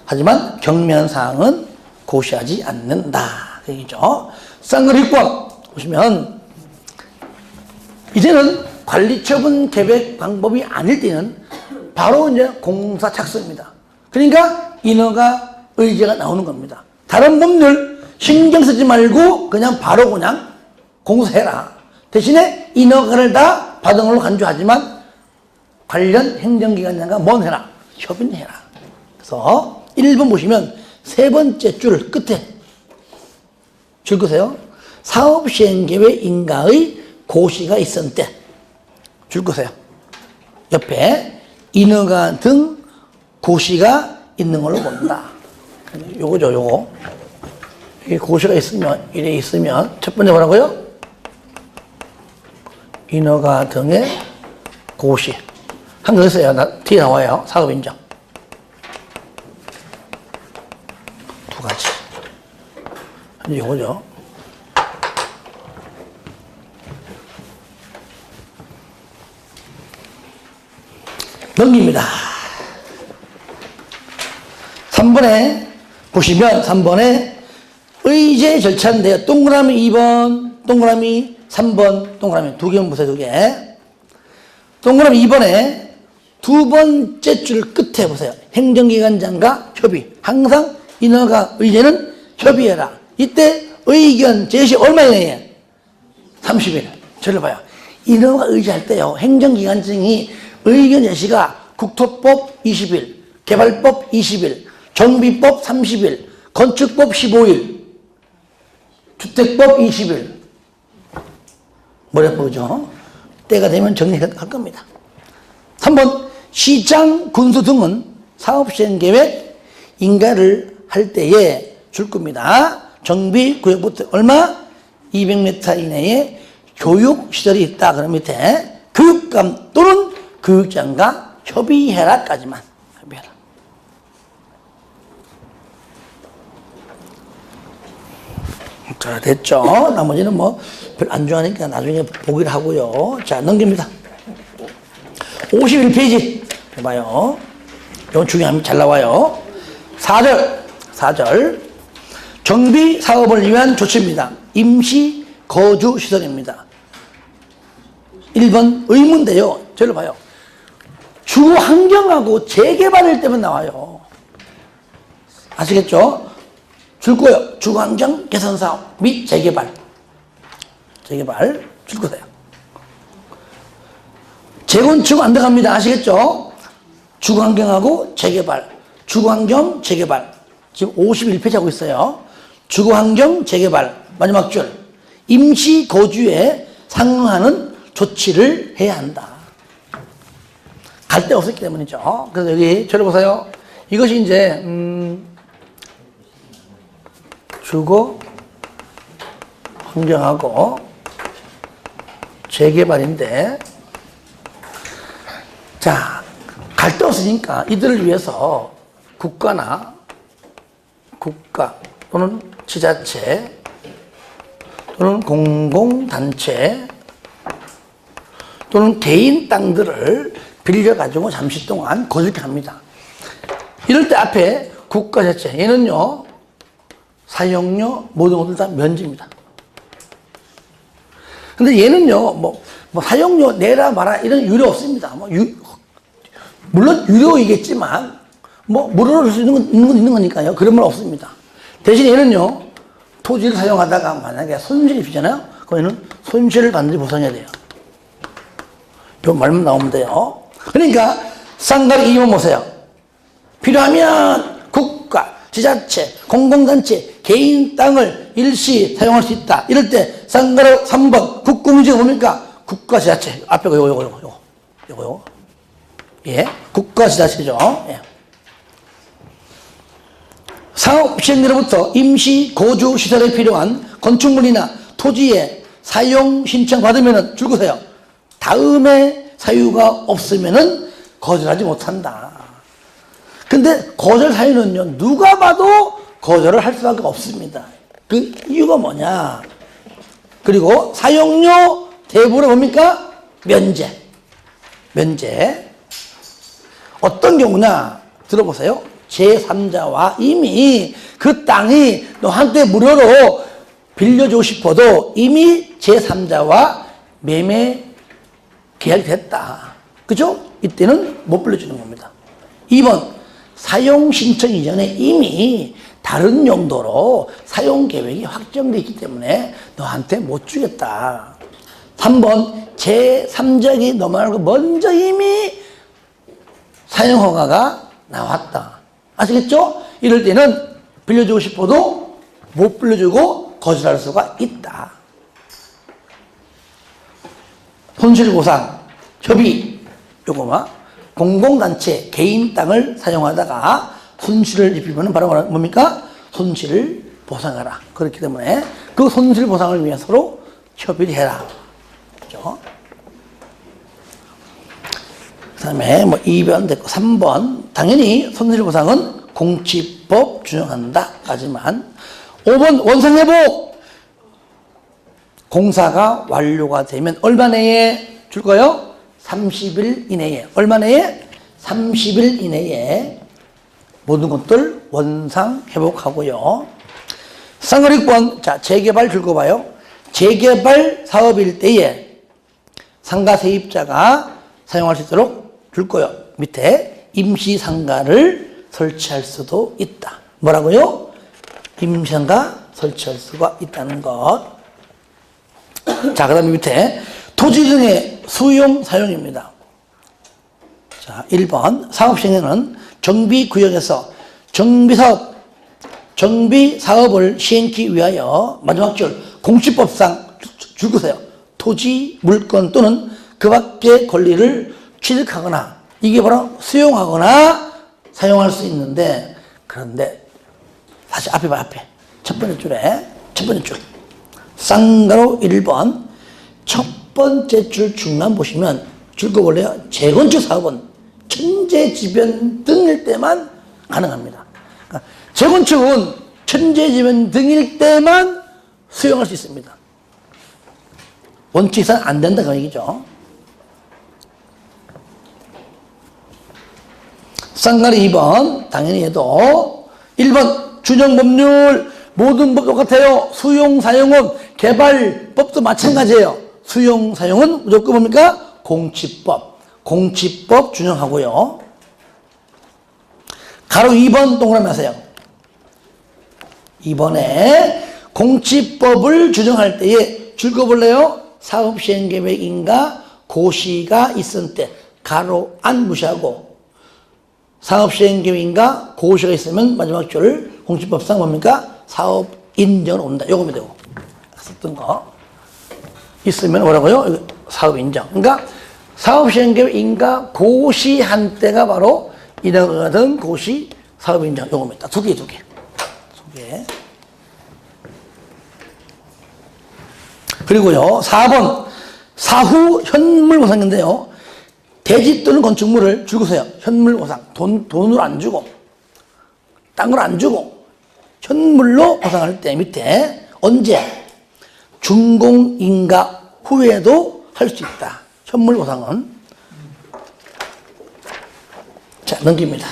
하지만 경면사항은 고시하지 않는다. 그 얘기죠. 쌍글 6번 보시면 이제는 관리처분 계획 방법이 아닐 때는 바로 이제 공사 착수입니다. 그러니까 인허가 의제가 나오는 겁니다. 다른 법률 신경 쓰지 말고 그냥 바로 그냥 공사해라. 대신에 인허가를 다 받은 걸로 간주하지만 관련 행정기관장과 뭔 해라? 협의해라. 그래서 1번 보시면 세 번째 줄 끝에 줄 거세요. 사업시행계획 인가의 고시가 있은 때 줄 거세요. 옆에 인허가 등 고시가 있는 걸로 본다. 요거죠, 요거. 이 고시가 있으면, 이래 있으면, 첫 번째 뭐라고요? 인허가 등의 고시. 한 거 있어요. 뒤에 나와요. 사업인정. 두 가지. 이거죠. 넘깁니다. 3번에 보시면 3번에 의제 절차인데요. 동그라미 2번, 동그라미 3번, 동그라미 2개만 보세요. 2개. 동그라미 2번에 두 번째 줄 끝에 보세요. 행정기관장과 협의. 항상 인허가 의제는 협의해라. 이때 의견 제시 얼마 이내에? 30일. 저를 봐요. 인허가 의제할 때요. 행정기관장이 의견 제시가 국토법 20일, 개발법 20일, 정비법 30일, 건축법 15일, 주택법 20일. 뭐라 보죠? 때가 되면 정리할 겁니다. 3번 시장, 군수 등은 사업시행계획 인가를 할 때에 줄 겁니다. 정비구역부터 얼마? 200m 이내에 교육시설이 있다. 그럼 밑에 교육감 또는 교육장과 협의해라까지만 협의해라. 자, 됐죠? 나머지는 뭐 별 안 좋아하니까 나중에 보기를 하고요. 자, 넘깁니다. 51페이지 해봐요. 이건 중요합니다. 잘 나와요. 4절 정비 사업을 위한 조치입니다. 임시 거주 시설입니다. 1번 의문인데요. 저를 봐요. 주거 환경하고 재개발일 때만 나와요. 아시겠죠? 줄 거예요. 주거 환경 개선 사업 및 재개발 줄 거예요. 재건축 안 들어갑니다. 아시겠죠? 주거 환경하고 재개발, 주거 환경 재개발. 지금 51페이지 하고 있어요. 주거 환경 재개발 마지막 줄 임시 거주에 상응하는 조치를 해야 한다. 갈 데 없었기 때문이죠. 그래서 여기 저를 보세요. 이것이 이제 주거 환경하고 재개발인데, 자, 갈 데 없으니까 이들을 위해서 국가 또는 지자체 또는 공공단체 또는 개인 땅들을 빌려가지고 잠시 동안 거주게 합니다. 이럴 때 앞에 국가 자체, 얘는요, 사용료 모든 것들 다 면제입니다. 근데 얘는요, 뭐 사용료 내라 마라 이런 유료 없습니다. 물론 유료이겠지만, 무료로 줄 수 있는 건 있는 거니까요. 그런 말 없습니다. 대신 얘는요, 토지를 사용하다가 만약에 손실이 빚잖아요. 그러면 손실을 반드시 보상해야 돼요. 요 말만 나오면 돼요. 그러니까 쌍가리 이만 보세요. 필요하면 국가, 지자체, 공공단체, 개인 땅을 일시 사용할 수 있다. 이럴 때 쌍가리 3번 국공유지가 뭡니까? 국가, 지자체. 앞에 요거. 예, 국가, 지자체죠. 예. 사업 시행자로부터 임시 거주 시설에 필요한 건축물이나 토지의 사용 신청 받으면 줄 거세요. 다음에 사유가 없으면은 거절하지 못한다. 근데 거절 사유는요, 누가 봐도 거절을 할 수밖에 없습니다. 그 이유가 뭐냐? 그리고 사용료 대부분 뭡니까? 면제. 어떤 경우나 들어보세요. 제3자와 이미 그 땅이 너한테 무료로 빌려주고 싶어도 이미 제3자와 매매 계약이 됐다. 그죠? 이때는 못 빌려주는 겁니다. 2번, 사용 신청 이전에 이미 다른 용도로 사용 계획이 확정되어 있기 때문에 너한테 못 주겠다. 3번, 제3자에게 너 말고 먼저 이미 사용 허가가 나왔다. 아시겠죠? 이럴 때는 빌려주고 싶어도 못 빌려주고 거절할 수가 있다. 손실보상, 협의, 요거만 공공단체, 개인 땅을 사용하다가 손실을 입히면 바로 뭡니까? 손실을 보상하라. 그렇기 때문에 그 손실 보상을 위해 서로 협의를 해라. 그죠? 그 다음에 2번 됐고 3번. 당연히 손실 보상은 공치법 준용한다. 까지만 5번 원상회복. 공사가 완료가 되면 얼마 내에 줄 거예요? 30일 이내에. 얼마 내에? 30일 이내에 모든 것들 원상회복하고요. 쌍거리 6번. 자, 재개발 줄 거 봐요. 재개발 사업일 때에 상가 세입자가 사용할 수 있도록 줄 거예요. 밑에 임시 상가를 설치할 수도 있다. 뭐라고요? 임시 상가 설치할 수가 있다는 것. 자, 그 다음에 밑에 토지 등의 수용 사용입니다. 자, 1번 사업 시행에는 정비구역에서 정비사업을 시행하기 위하여 마지막 줄 공시법상 줄 것이에요. 토지, 물건 또는 그 밖의 권리를 취득하거나 이게 바로 수용하거나 사용할 수 있는데, 그런데 다시 앞에 봐. 앞에 첫 번째 줄에 첫 번째 줄 쌍가로 1번 첫 번째 줄 중간 보시면 줄 거 볼래요? 재건축 사업은 천재지변 등일 때만 가능합니다. 그러니까 재건축은 천재지변 등일 때만 수용할 수 있습니다. 원칙상 안 된다 그 얘기죠. 쌍가리 2번 당연히 해도 1번 준용법률 모든 법 똑같아요. 수용사용은 개발법도 마찬가지예요. 수용사용은 무조건 뭡니까? 공치법 준용하고요. 가로 2번 동그라미 하세요. 2번에 공치법을 준용할 때에 줄거볼래요? 사업시행계획인가 고시가 있을 때 가로 안 무시하고, 사업시행계획인가 고시가 있으면 마지막 줄 공치법상 뭡니까? 사업 인정을 온다. 요거면 되고. 썼던 거. 있으면 뭐라고요? 사업 인정. 그러니까 사업시행계획인가 고시한 때가 바로 이러거든 고시 사업 인정. 요겁니다. 두 개. 그리고요, 4번. 사후 현물보상인데요. 대지 또는 건축물을 줄거세요. 현물보상. 돈으로 안 주고, 딴 걸 안 주고, 현물로 보상할 때 밑에 언제? 준공인가 후에도 할 수 있다. 현물보상은. 자, 넘깁니다.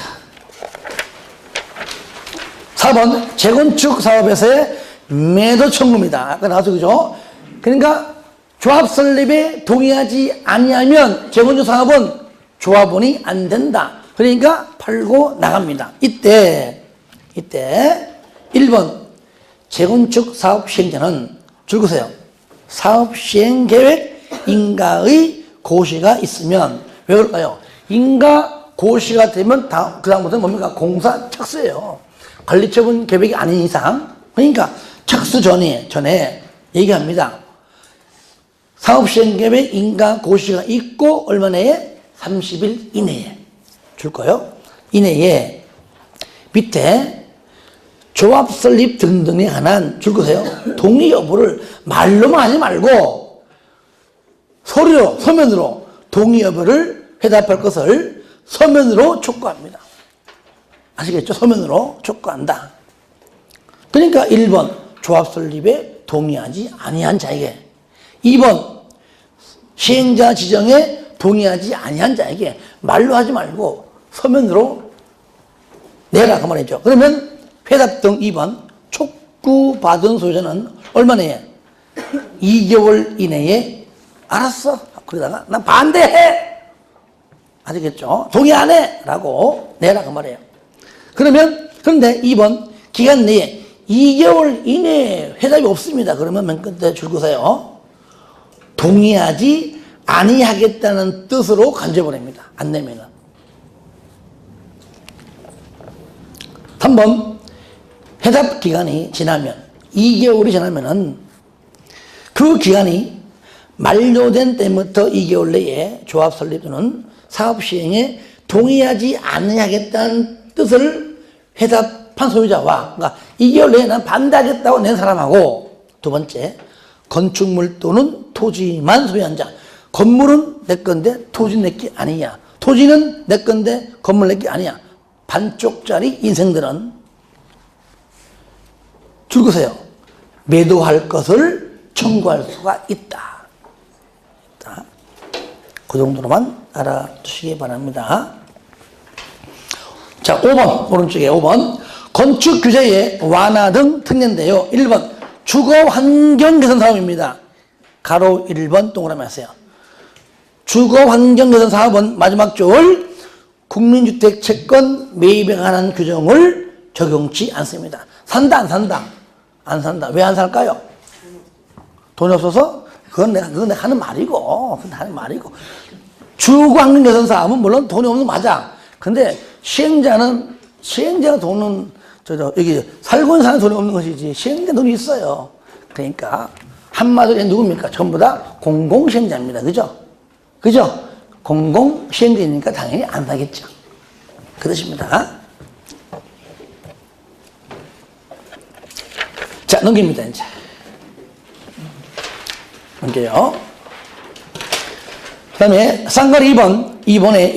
4번. 재건축 사업에서의 매도 청구입니다. 아까 나왔죠, 그죠? 그러니까 조합 설립에 동의하지 아니하면 재건축 사업은 조합원이 안 된다. 그러니까 팔고 나갑니다. 이때 1번 재건축 사업 시행자는 줄거세요. 사업 시행 계획 인가의 고시가 있으면. 왜 그럴까요? 인가 고시가 되면 그 다음부터는 뭡니까? 공사 착수예요. 관리처분 계획이 아닌 이상. 그러니까 착수 전에 얘기합니다. 사업시행계획 인가 고시가 있고 얼마 내에? 30일 이내에 줄 거예요. 이내에 밑에 조합 설립 등등에 관한 줄 거세요. 동의 여부를 말로만 하지 말고 서류로, 서면으로 동의 여부를 회답할 것을 서면으로 촉구합니다. 아시겠죠? 서면으로 촉구한다. 그러니까 1번 조합 설립에 동의하지 아니한 자에게, 2번 시행자 지정에 동의하지 아니한 자에게 말로 하지 말고 서면으로 내라 그 말이죠. 그러면 회답 등 2번 촉구받은 소유자는 얼마 내에? 2개월 이내에 알았어. 그러다가 난 반대해. 아시겠죠? 동의 안 해. 라고 내라 그 말이에요. 그런데 2번 기간 내에 2개월 이내에 회답이 없습니다. 그러면 맨 끝에 줄거세요. 동의하지 아니하겠다는 뜻으로 간접을 합니다. 안 내면은. 3번 회답 기간이 지나면 2개월이 지나면은 그 기간이 만료된 때부터 2개월 내에 조합 설립 또는 사업 시행에 동의하지 아니하겠다는 뜻을 회답한 소유자와, 그러니까 2개월 내에 난 반대하겠다고 낸 사람하고, 두 번째 건축물 또는 토지만 소유한 자. 건물은 내 건데 토지는 내 게 아니냐. 토지는 내 건데 건물 내 게 아니냐. 반쪽짜리 인생들은 줄 거세요. 매도할 것을 청구할 수가 있다. 그 정도로만 알아두시기 바랍니다. 자, 5번, 오른쪽에 5번. 건축 규제의 완화 등 특례인데요. 1번, 주거 환경 개선 사업입니다. 가로 1번 동그라미 하세요. 주거 환경 개선 사업은 마지막 줄 국민주택 채권 매입에 관한 규정을 적용치 않습니다. 산다, 안 산다? 안 산다. 왜 안 살까요? 돈이 없어서? 그건 내가 하는 말이고. 주거 환경 개선 사업은 물론 돈이 없는 거 맞아. 근데 시행자는 돈은, 여기 살고 있는 사람은 돈이 없는 것이지, 시행자 돈이 있어요. 그러니까, 한마디로 누굽니까? 전부 다 공공시행자입니다. 그죠? 공공시행자이니까 당연히 안 사겠죠. 그 뜻입니다. 자, 넘깁니다, 이제. 넘겨요. 그 다음에, 쌍가리 2번에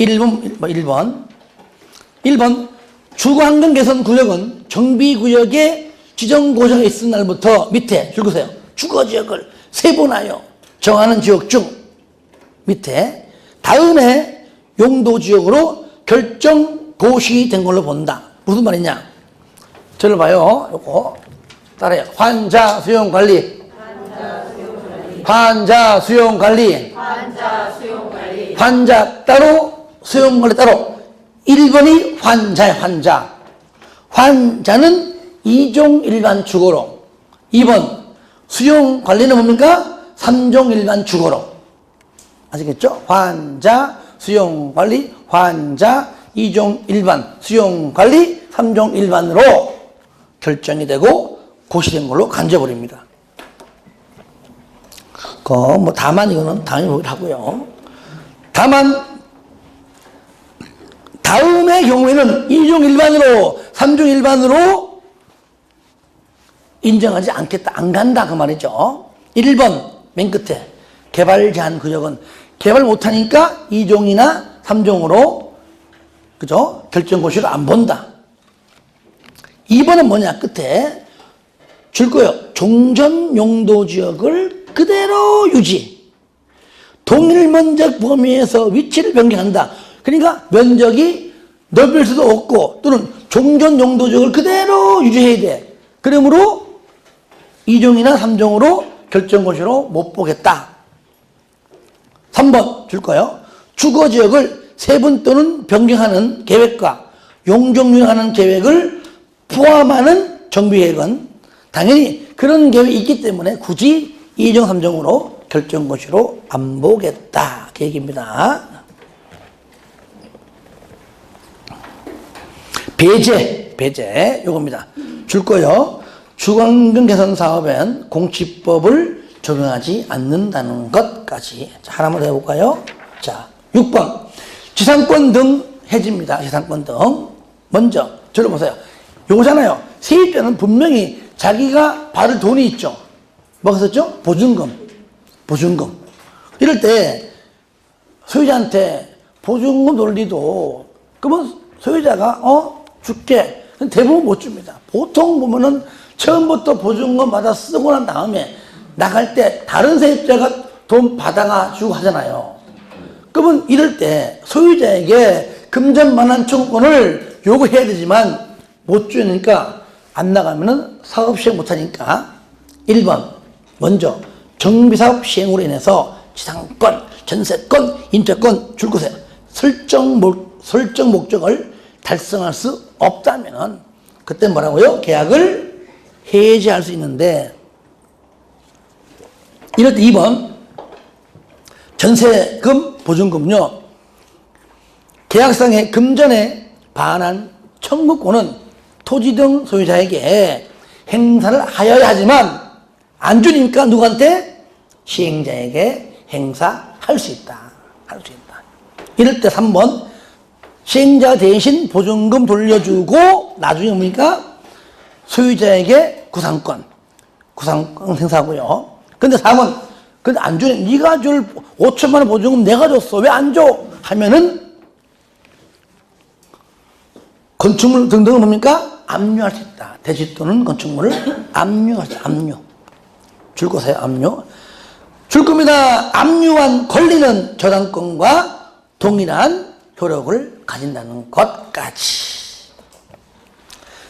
1번. 주거환경 개선 구역은 정비구역에 지정고시가 있은 날부터 밑에 줄 거세요. 주거지역을 세분하여 정하는 지역 중 밑에 다음에 용도지역으로 결정고시된 걸로 본다. 무슨 말이냐? 저를 봐요. 요거 따라해요. 환자 수용관리. 환자 따로, 수용관리 따로. 1번이 환자야, 환자. 환자는 2종 일반 주거로. 2번, 수용관리는 뭡니까? 3종 일반 주거로. 아시겠죠? 환자, 수용관리, 환자, 2종 일반, 수용관리, 3종 일반으로 결정이 되고 고시된 걸로 간져버립니다. 다만 이거는 당연히 하고요. 다만, 다음의 경우에는 2종 일반으로, 3종 일반으로 인정하지 않겠다. 안 간다. 그 말이죠. 1번, 맨 끝에. 개발 제한 구역은 개발 못하니까 2종이나 3종으로, 그죠? 결정고시를 안 본다. 2번은 뭐냐? 끝에 줄 거예요. 종전 용도 지역을 그대로 유지. 동일 면적 범위에서 위치를 변경한다. 그러니까 면적이 넓을 수도 없고 또는 종전 용도 지역을 그대로 유지해야 돼. 그러므로 2종이나 3종으로 결정고시로 못 보겠다. 3번 줄 거예요. 주거지역을 세분 또는 변경하는 계획과 용적률하는 계획을 포함하는 정비계획은 당연히 그런 계획이 있기 때문에 굳이 2종, 3종으로 결정고시로 안 보겠다. 그 얘기입니다. 배제, 요겁니다. 줄 거요. 주거환경 개선 사업엔 공치법을 적용하지 않는다는 것까지. 자, 하나만 더 해볼까요? 자, 6번. 지상권 등 해지입니다. 지상권 등. 먼저, 저를 보세요. 요거잖아요. 세입자는 분명히 자기가 받을 돈이 있죠. 뭐가 썼죠? 보증금. 이럴 때, 소유자한테 보증금 논리도, 그러면 소유자가, 줄게. 대부분 못 줍니다. 보통 보면은 처음부터 보증금 받아 쓰고 난 다음에 나갈 때 다른 세입자가 돈 받아가지고 하잖아요. 그러면 이럴 때 소유자에게 금전만한 청구권을 요구해야 되지만 못 주니까 안 나가면은 사업 시행 못 하니까 1번, 먼저 정비사업 시행으로 인해서 지상권, 전세권, 임차권 줄 곳에 설정 목적을 달성할 수 없다면 그때 뭐라고요? 계약을 해지할 수 있는데 이럴 때 2번 전세금, 보증금요. 계약상의 금전에 반한 청구권은 토지 등 소유자에게 행사를 하여야 하지만 안 주니까 누구한테? 시행자에게 행사할 수 있다. 이럴 때 3번 시행자 대신 보증금 돌려주고 나중에 뭡니까? 소유자에게 구상권 행사하고요. 근데 4번 근데 안 주네. 네가 줄 5천만 원 보증금 내가 줬어. 왜 안 줘? 하면은 건축물 등등은 뭡니까? 압류할 수 있다. 대지 또는 건축물을 압류할 수 있다. 압류. 줄 거세요, 압류. 줄 겁니다. 압류한 권리는 저당권과 동일한 효력을 가진다는 것까지.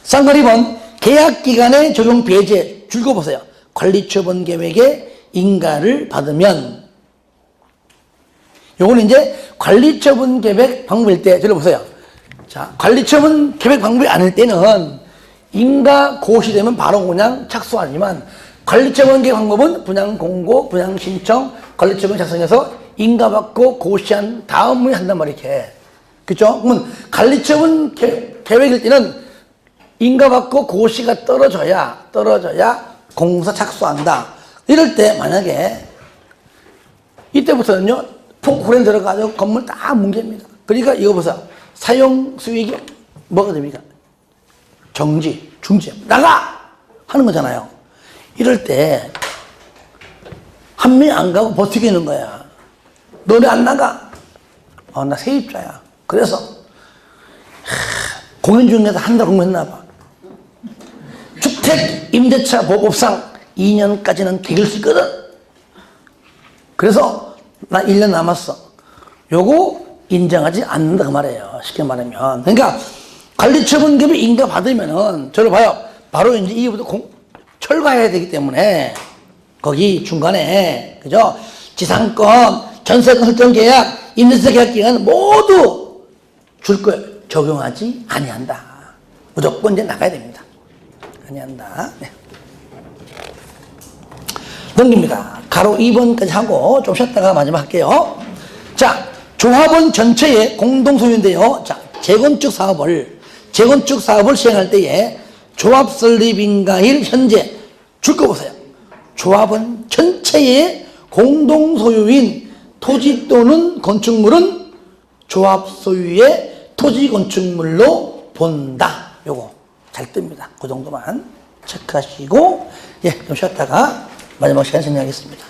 쌍거리 2번, 계약기간의 적용 배제. 줄거보세요. 관리처분 계획에 인가를 받으면. 요거는 이제 관리처분 계획 방법일 때, 들어보세요. 자, 관리처분 계획 방법이 아닐 때는 인가 고시되면 바로 그냥 착수하지만, 관리처분 계획 방법은 분양 공고, 분양 신청, 관리처분 작성해서 인가받고 고시한 다음에 한단 말이에요. 그죠? 그러면 관리처분 계획일 때는 인가받고 고시가 떨어져야 공사 착수한다. 이럴 때 만약에 이때부터는요, 폭후렌 들어가지고 건물 다 뭉개입니다. 그러니까 이거 보세요. 사용 수익이 뭐가 됩니까? 정지, 중지, 나가! 하는 거잖아요. 이럴 때 한 명이 안 가고 버티게 는 거야. 너네 안 나가? 나 세입자야. 그래서 공인 중개사 한 달 공부했나 봐. 주택 임대차 보급상 2년까지는 기길 수 있거든. 그래서 나 1년 남았어. 요거 인정하지 않는다 그 말이에요. 쉽게 말하면. 그러니까 관리처분금이 인가 받으면은 저를 봐요. 바로 이제 이후부터 철거해야 되기 때문에 거기 중간에 그죠? 지상권, 전세권 설정 계약, 임대차 계약 기간 모두 줄 거예요. 적용하지 아니한다. 무조건 이제 나가야 됩니다. 아니한다. 네. 넘깁니다. 가로 2번까지 하고 좀 쉬었다가 마지막 할게요. 자, 조합원 전체의 공동소유인데요. 자, 재건축 사업을 시행할 때에 조합 설립인가일 현재 줄 거 보세요. 조합원 전체의 공동소유인 토지 또는 건축물은 조합 소유의 토지 건축물로 본다. 요거 잘 뜹니다. 그 정도만 체크하시고, 좀 쉬었다가 마지막 시간 진행하겠습니다.